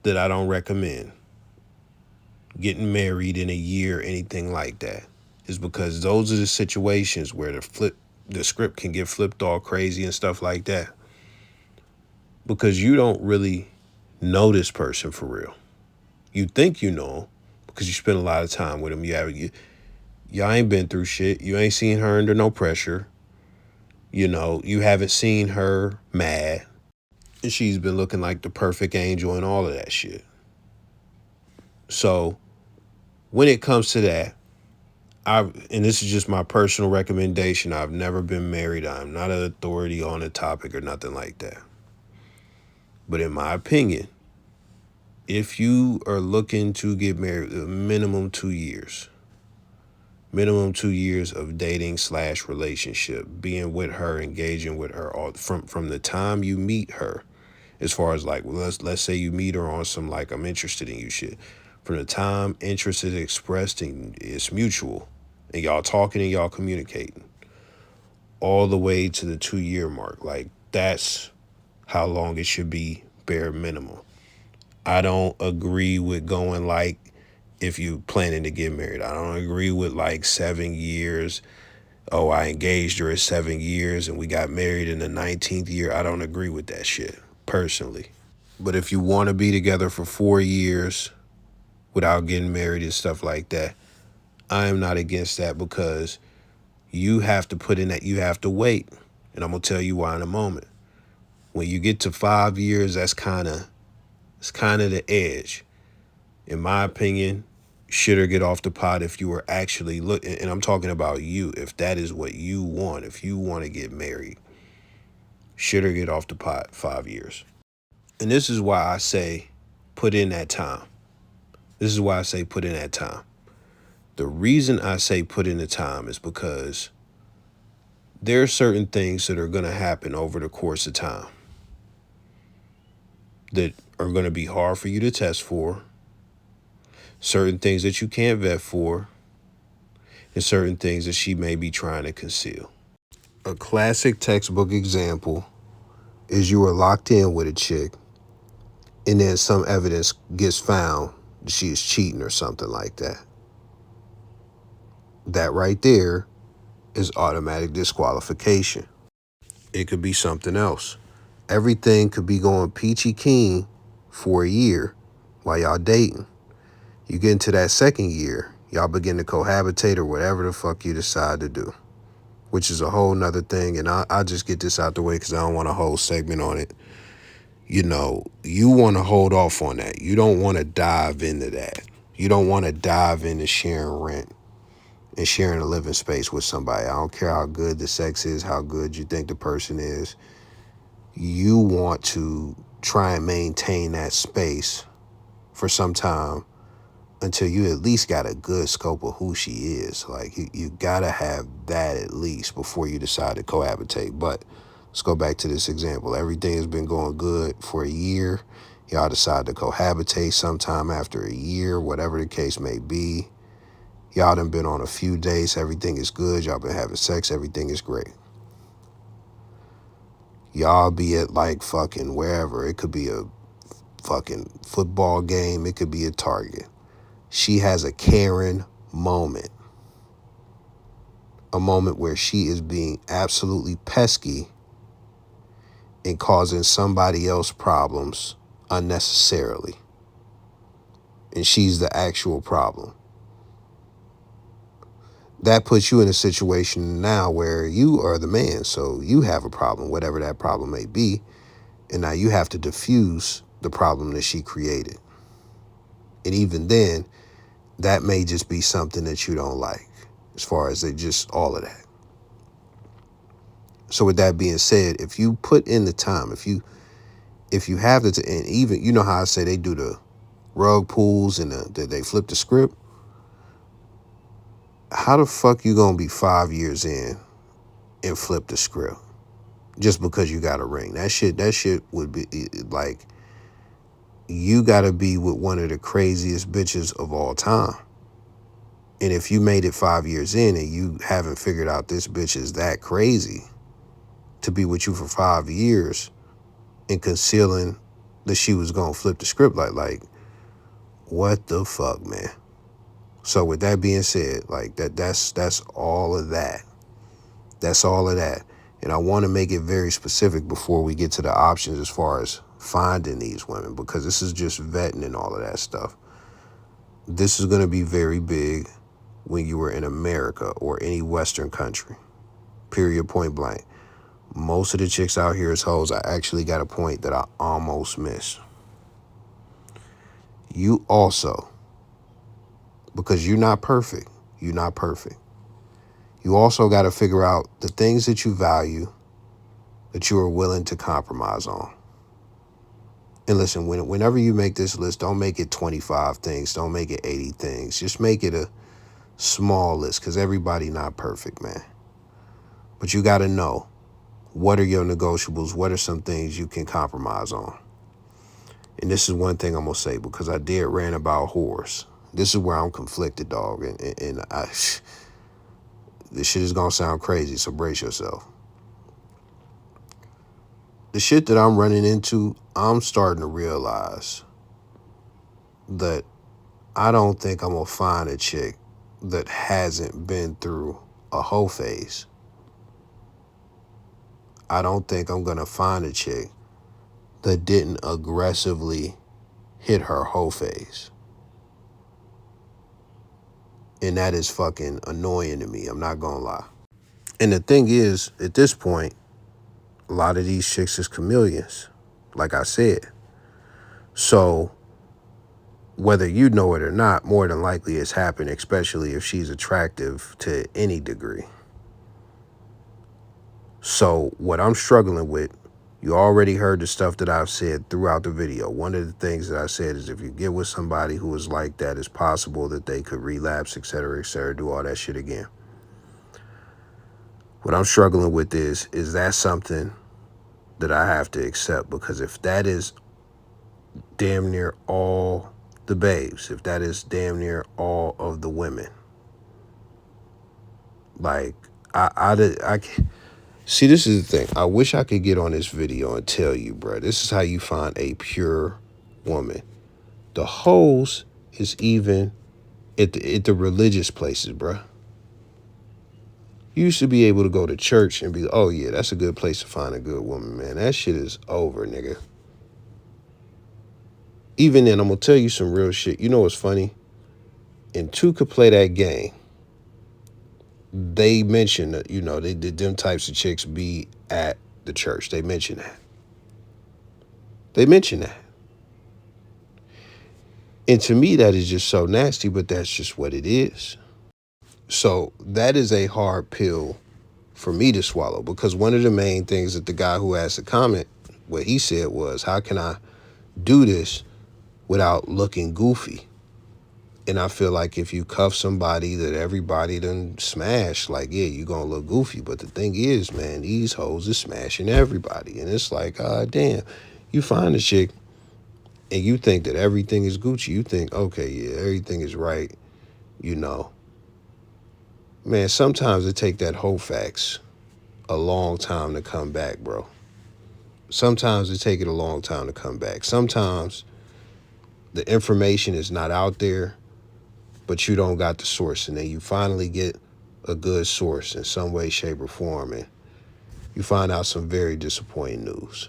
that I don't recommend getting married in a year, anything like that, is because those are the situations where the script can get flipped all crazy and stuff like that. Because you don't really know this person for real. You think you know him because you spend a lot of time with him. Y'all ain't been through shit. You ain't seen her under no pressure. You know, you haven't seen her mad, and she's been looking like the perfect angel and all of that shit. So when it comes to that, and this is just my personal recommendation. I've never been married. I'm not an authority on the topic or nothing like that. But in my opinion, if you are looking to get married, minimum 2 years. Minimum 2 years of dating / relationship, being with her, engaging with her, all from the time you meet her, as far as like, well, let's say you meet her on some like I'm interested in you shit. From the time interest is expressed and it's mutual, and y'all talking and y'all communicating, all the way to the 2 year mark. Like that's how long it should be, bare minimum. I don't agree with going like if you planning to get married. I don't agree with like 7 years. Oh, I engaged her at 7 years and we got married in the 19th year. I don't agree with that shit personally. But if you want to be together for 4 years without getting married and stuff like that, I am not against that, because you have to put in that, you have to wait. And I'm going to tell you why in a moment. When you get to 5 years, it's kind of the edge. In my opinion, shit or get off the pot if you were actually looking, and I'm talking about you, if that is what you want, if you want to get married, shit or get off the pot 5 years. And this is why I say put in that time. This is why I say put in that time. The reason I say put in the time is because there are certain things that are going to happen over the course of time that are going to be hard for you to test for, certain things that you can't vet for, and certain things that she may be trying to conceal. A classic textbook example is you are locked in with a chick, and then some evidence gets found that she is cheating or something like that. That right there is automatic disqualification. It could be something else. Everything could be going peachy keen for a year while y'all dating. You get into that second year, y'all begin to cohabitate or whatever the fuck you decide to do, which is a whole nother thing. And I'll just get this out the way because I don't want a whole segment on it. You know, you want to hold off on that. You don't want to dive into that. You don't want to dive into sharing rent and sharing a living space with somebody. I don't care how good the sex is, how good you think the person is. You want to try and maintain that space for some time until you at least got a good scope of who she is. Like you gotta have that at least before you decide to cohabitate. But let's go back to this example. Everything has been going good for a year. Y'all decide to cohabitate sometime after a year, whatever the case may be. Y'all done been on a few dates. Everything is good. Y'all been having sex. Everything is great. Y'all be at like fucking wherever. It could be a fucking football game. It could be a Target. She has a Karen moment. A moment where she is being absolutely pesky and causing somebody else problems unnecessarily. And she's the actual problem. That puts you in a situation now where you are the man. So you have a problem, whatever that problem may be. And now you have to diffuse the problem that she created. And even then, that may just be something that you don't like, as far as just all of that. So with that being said, if you put in the time, if you have the, and even, you know how I say they do the rug pulls and they flip the script. How the fuck you gonna be 5 years in and flip the script just because you got a ring? That shit would be like, you gotta be with one of the craziest bitches of all time. And if you made it 5 years in and you haven't figured out this bitch is that crazy to be with you for 5 years and concealing that she was gonna flip the script, like what the fuck, man? So with that being said, like that's all of that. That's all of that. And I want to make it very specific before we get to the options as far as finding these women, because this is just vetting and all of that stuff. This is going to be very big when you were in America or any Western country, period, point blank. Most of the chicks out here is hoes. I actually got a point that I almost missed. You also, because you're not perfect, you're not perfect. You also got to figure out the things that you value that you are willing to compromise on. And listen, whenever you make this list, don't make it 25 things. Don't make it 80 things. Just make it a small list, because everybody not perfect, man. But you got to know, what are your negotiables? What are some things you can compromise on? And this is one thing I'm going to say, because I did rant about whores. This is where I'm conflicted, dog. And this shit is going to sound crazy, so brace yourself. The shit that I'm running into, I'm starting to realize that I don't think I'm going to find a chick that hasn't been through a hoe phase. I don't think I'm going to find a chick that didn't aggressively hit her hoe phase. And that is fucking annoying to me. I'm not going to lie. And the thing is, at this point, a lot of these chicks is chameleons, like I said. So whether you know it or not, more than likely it's happened, especially if she's attractive to any degree. So what I'm struggling with, you already heard the stuff that I've said throughout the video. One of the things that I said is, if you get with somebody who is like that, it's possible that they could relapse, et cetera, do all that shit again. What I'm struggling with is that something that I have to accept? Because if that is damn near all the babes, if that is damn near all of the women, like, I see, this is the thing. I wish I could get on this video and tell you, bro, this is how you find a pure woman. The hoes is even at the religious places, bro. You used to be able to go to church and be, oh yeah, that's a good place to find a good woman, man. That shit is over, nigga. Even then, I'm gonna tell you some real shit. You know what's funny? And two could play that game. They mentioned that, you know, they did them types of chicks be at the church. They mentioned that. They mentioned that. And to me, that is just so nasty, but that's just what it is. So that is a hard pill for me to swallow, because one of the main things that the guy who asked the comment, what he said was, how can I do this without looking goofy? And I feel like if you cuff somebody that everybody done smash, like, yeah, you gonna look goofy. But the thing is, man, these hoes is smashing everybody. And it's like, damn, you find a chick and you think that everything is Gucci. You think, okay, yeah, everything is right, you know. Man, sometimes it take that whole facts a long time to come back, bro. Sometimes it take it a long time to come back. Sometimes the information is not out there, but you don't got the source, and then you finally get a good source in some way, shape, or form, and you find out some very disappointing news.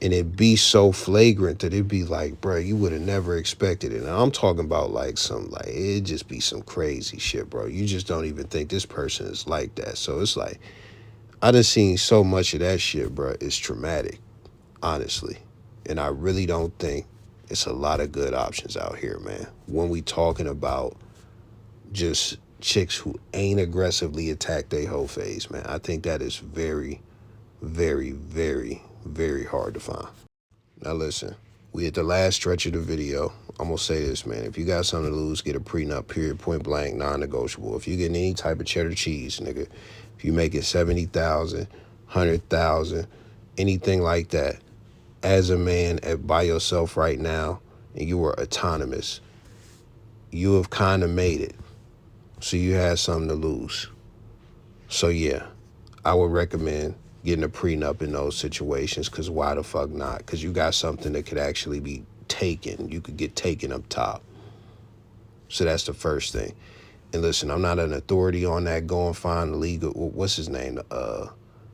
And it be so flagrant that it be like, bro, you would have never expected it. And I'm talking about like it just be some crazy shit, bro. You just don't even think this person is like that. So it's like, I done seen so much of that shit, bro. It's traumatic, honestly. And I really don't think it's a lot of good options out here, man. When we talking about just chicks who ain't aggressively attack their whole phase, man, I think that is very, very, very, very hard to find. Now listen, we at the last stretch of the video. I'm gonna say this, man. If you got something to lose, get a prenup, period, point blank, non-negotiable. If you getting any type of cheddar cheese, nigga, if you make it 70,000, 100,000, anything like that, as a man by yourself right now, and you are autonomous, you have kind of made it. So you have something to lose. So yeah, I would recommend getting a prenup in those situations, because why the fuck not? Because you got something that could actually be taken. You could get taken up top. So that's the first thing. And listen, I'm not an authority on that. Go and find the legal, what's his name?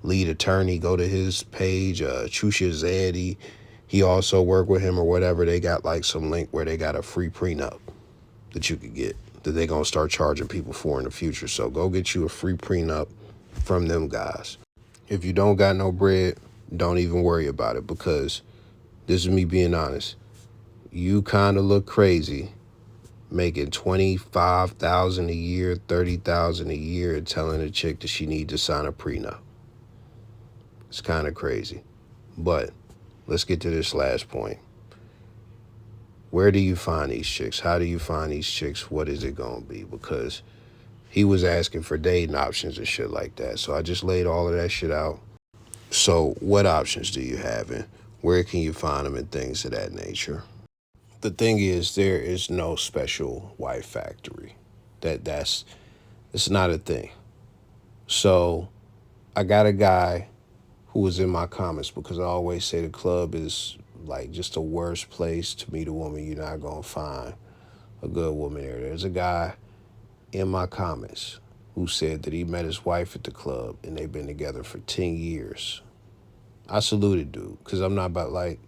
Lead attorney. Go to his page, Chusha Zeddy. He also worked with him or whatever. They got like some link where they got a free prenup that you could get, that they gonna start charging people for in the future. So go get you a free prenup from them guys. If you don't got no bread, don't even worry about it, because this is me being honest. You kind of look crazy making 25,000 a year, 30,000 a year, and telling a chick that she need to sign a prenup. It's kind of crazy. But let's get to this last point. Where do you find these chicks? How do you find these chicks? What is it going to be? Because he was asking for dating options and shit like that. So I just laid all of that shit out. So what options do you have, and where can you find them, and things of that nature? The thing is, there is no special wife factory. That's it's not a thing. So I got a guy who was in my comments, because I always say the club is like just the worst place to meet a woman. You're not gonna find a good woman there. There's a guy in my comments who said that he met his wife at the club and they've been together for 10 years. I saluted dude, because I'm not about like,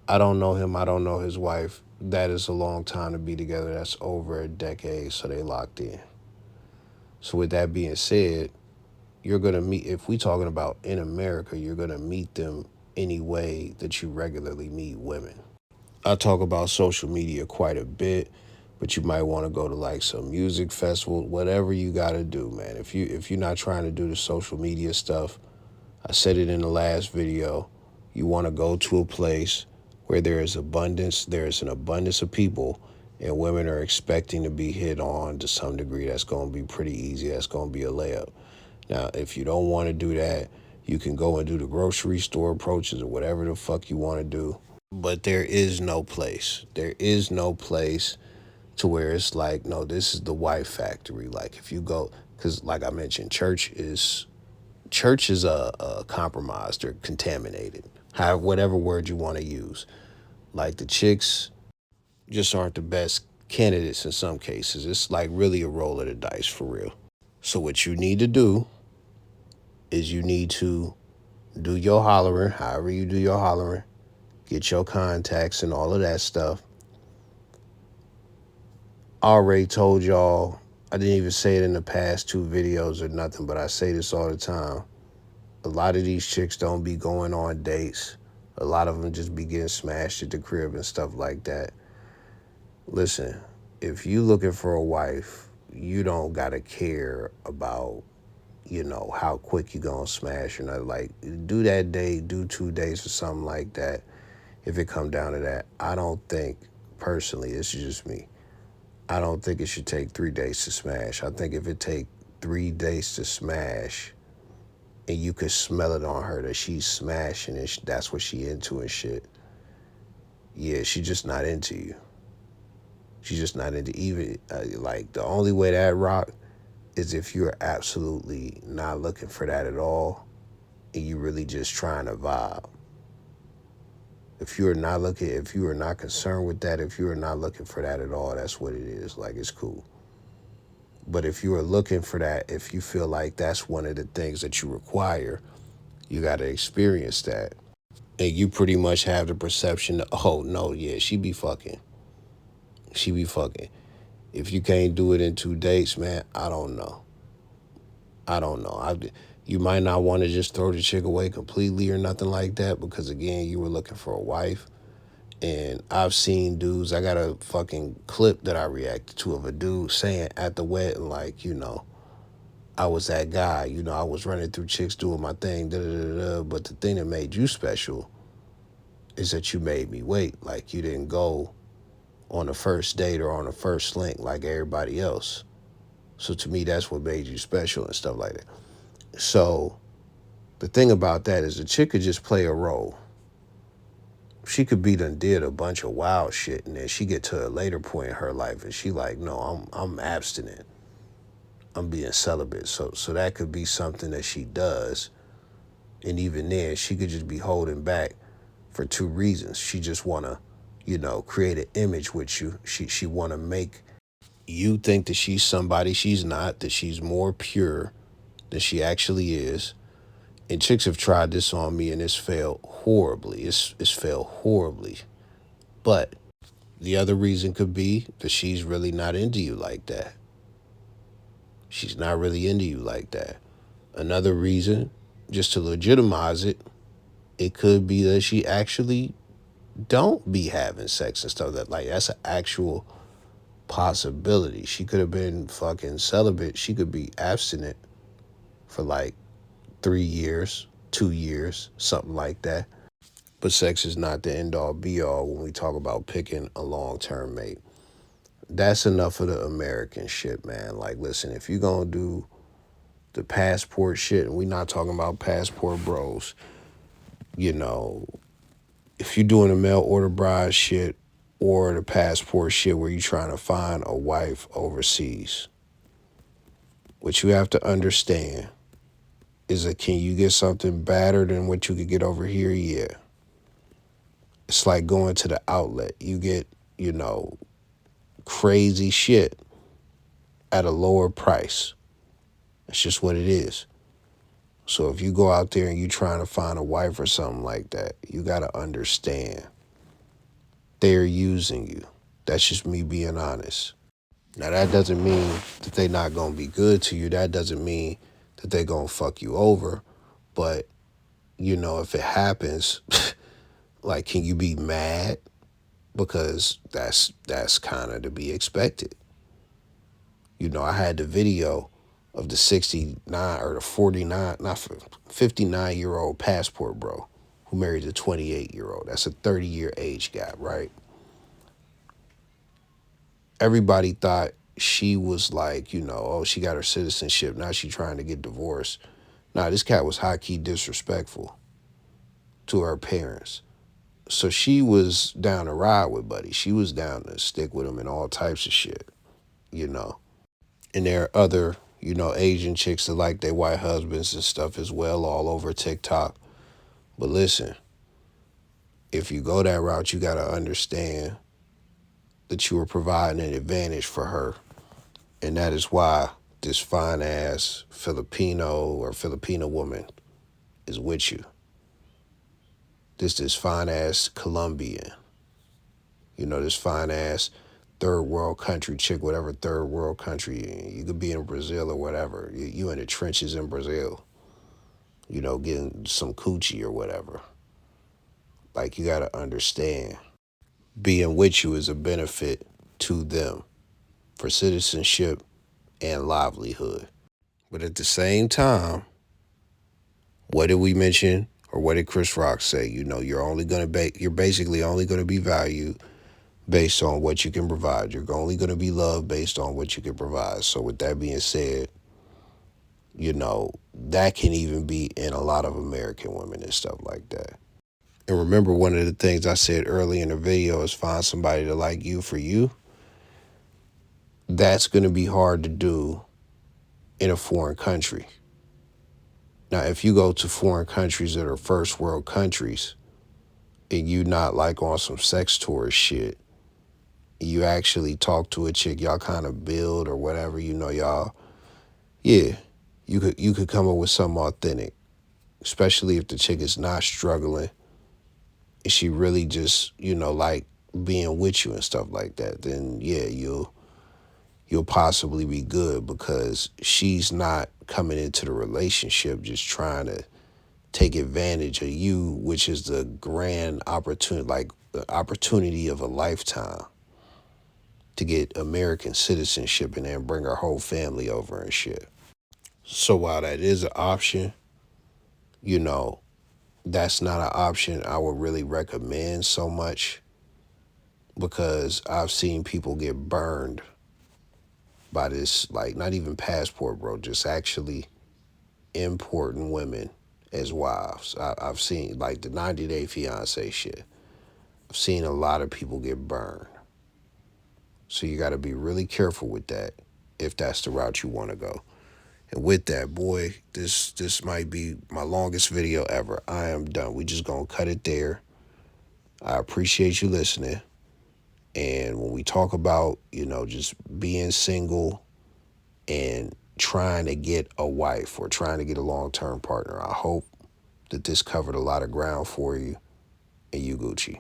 I don't know him, I don't know his wife. That is a long time to be together. That's over a decade, so they locked in. So with that being said, you're gonna meet, if we talking about in America, you're gonna meet them any way that you regularly meet women. I talk about social media quite a bit, but you might want to go to like some music festival, whatever you gotta do, man. If you're not trying to do the social media stuff, I said it in the last video, you want to go to a place where there is an abundance of people, and women are expecting to be hit on to some degree. That's going to be pretty easy. That's going to be a layup. Now, if you don't want to do that, you can go and do the grocery store approaches or whatever the fuck you want to do. But there is no place. There is no place to where it's like, no, this is the wife factory. Like if you go, because like I mentioned, church is a compromised or contaminated, however, whatever word you want to use. Like the chicks just aren't the best candidates in some cases. It's like really a roll of the dice for real. So what you need to do is you need to do your hollering, however you do your hollering, get your contacts and all of that stuff. I already told y'all, I didn't even say it in the past 2 videos or nothing, but I say this all the time. A lot of these chicks don't be going on dates. A lot of them just be getting smashed at the crib and stuff like that. Listen, if you looking for a wife, you don't gotta care about, how quick you gonna smash or nothing. Like, do that date, do 2 days or something like that. If it come down to that, I don't think, personally, this is just me, I don't think it should take 3 days to smash. I think if it take 3 days to smash, and you could smell it on her that she's smashing and that's what she into and shit, yeah, she just not into you. She's just not into even, like, the only way that rock is if you're absolutely not looking for that at all and you really just trying to vibe. If you are not concerned with that, if you are not looking for that at all, that's what it is. Like, it's cool. But if you are looking for that, if you feel like that's one of the things that you require, you got to experience that. And you pretty much have the perception that, oh, no, yeah, she be fucking. She be fucking. If you can't do it in 2 dates, man, I don't know. You might not want to just throw the chick away completely or nothing like that, because, again, you were looking for a wife. And I've seen dudes, I got a fucking clip that I reacted to of a dude saying at the wedding, like, I was that guy, I was running through chicks doing my thing, but the thing that made you special is that you made me wait. Like, you didn't go on the first date or on the first link like everybody else. So to me, that's what made you special and stuff like that. So the thing about that is the chick could just play a role. She could be done did a bunch of wild shit, and then she get to a later point in her life and she like, no, I'm abstinent. I'm being celibate. So that could be something that she does. And even then, she could just be holding back for 2 reasons. She just want to, create an image with you. She want to make you think that she's somebody she's not, that she's more pure than she actually is. And chicks have tried this on me and it's failed horribly. It's failed horribly. But the other reason could be that she's really not into you like that. She's not really into you like that. Another reason, just to legitimize it, it could be that she actually don't be having sex and stuff. That's an actual possibility. She could have been fucking celibate. She could be abstinent for like 3 years, 2 years, something like that. But sex is not the end all be all when we talk about picking a long term mate. That's enough of the American shit, man. Like, listen, if you're gonna do the passport shit, and we're not talking about passport bros, you know, if you're doing the mail order bride shit or the passport shit where you're trying to find a wife overseas, what you have to understand is that, can you get something better than what you could get over here? Yeah. It's like going to the outlet. You get, crazy shit at a lower price. That's just what it is. So if you go out there and you trying to find a wife or something like that, you got to understand they're using you. That's just me being honest. Now, that doesn't mean that they're not going to be good to you. That doesn't mean that they're going to fuck you over. But, if it happens, like, can you be mad? Because that's kind of to be expected. I had the video of the 69 or the 49, not 59-year-old passport bro who married the 28-year-old. That's a 30-year age gap, right? Everybody thought she was like, oh, she got her citizenship. Now she trying to get divorced. Nah, this cat was high-key disrespectful to her parents. So she was down to ride with Buddy. She was down to stick with him and all types of shit, And there are other, Asian chicks that like their white husbands and stuff as well all over TikTok. But listen, if you go that route, you got to understand that you are providing an advantage for her. And that is why this fine-ass Filipino or Filipino woman is with you. This fine-ass Colombian. This fine-ass third world country chick, whatever third world country. You could be in Brazil or whatever. You in the trenches in Brazil, getting some coochie or whatever. Like, you got to understand, being with you is a benefit to them for citizenship and livelihood. But at the same time, what did we mention, or what did Chris Rock say? You're basically only going to be valued based on what you can provide. You're only going to be loved based on what you can provide. So with that being said, that can even be in a lot of American women and stuff like that. And remember, one of the things I said early in the video is find somebody to like you for you. That's going to be hard to do in a foreign country. Now, if you go to foreign countries that are first world countries and you not like on some sex tourist shit, you actually talk to a chick, y'all kind of build or whatever, y'all, yeah, you could come up with something authentic, especially if the chick is not struggling and she really just, like being with you and stuff like that. Then yeah, you'll possibly be good, because she's not coming into the relationship just trying to take advantage of you, which is the grand opportunity, like the opportunity of a lifetime to get American citizenship and then bring her whole family over and shit. So while that is an option, that's not an option I would really recommend so much, because I've seen people get burned by this, like, not even passport bro, just actually importing women as wives. I've seen, like, the 90-Day Fiancé shit. I've seen a lot of people get burned. So you got to be really careful with that if that's the route you want to go. And with that, boy, this might be my longest video ever. I am done. We just going to cut it there. I appreciate you listening. And when we talk about, just being single and trying to get a wife or trying to get a long-term partner, I hope that this covered a lot of ground for you, and you Gucci.